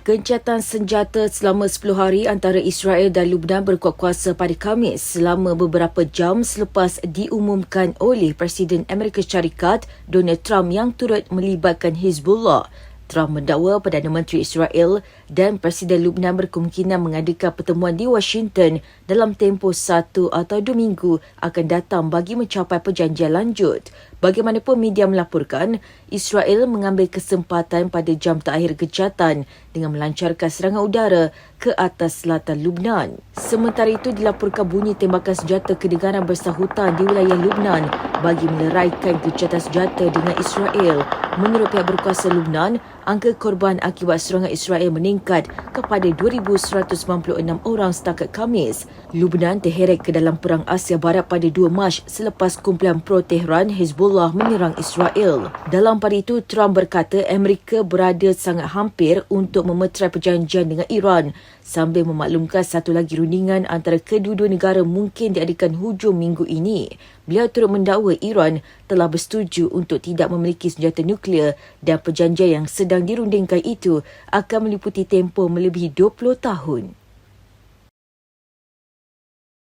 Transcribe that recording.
Gencatan senjata selama 10 hari antara Israel dan Lebanon berkuat kuasa pada Khamis selama beberapa jam selepas diumumkan oleh Presiden Amerika Syarikat Donald Trump yang turut melibatkan Hezbollah. Trump mendakwa Perdana Menteri Israel dan Presiden Lebanon berkemungkinan mengadakan pertemuan di Washington dalam tempoh 1 atau 2 minggu akan datang bagi mencapai perjanjian lanjut. Bagaimanapun media melaporkan, Israel mengambil kesempatan pada jam terakhir gencatan dengan melancarkan serangan udara ke atas selatan Lebanon. Sementara itu, dilaporkan bunyi tembakan senjata kedengaran bersahutan di wilayah Lebanon bagi meleraikan gencatan senjata dengan Israel. Menurut pihak berkuasa Lebanon, angka korban akibat serangan Israel meningkat kepada 2,196 orang setakat Khamis. Lebanon terheret ke dalam Perang Asia Barat pada 2 Mac selepas kumpulan pro-Tehran Hezbollah menyerang Israel. Dalam pada itu, Trump berkata Amerika berada sangat hampir untuk memeterai perjanjian dengan Iran sambil memaklumkan satu lagi rundingan antara kedua-dua negara mungkin diadakan hujung minggu ini. Beliau turut mendakwa Iran telah bersetuju untuk tidak memiliki senjata nuklear dan perjanjian yang sedang dirundingkan itu akan meliputi tempoh melebihi 20 tahun.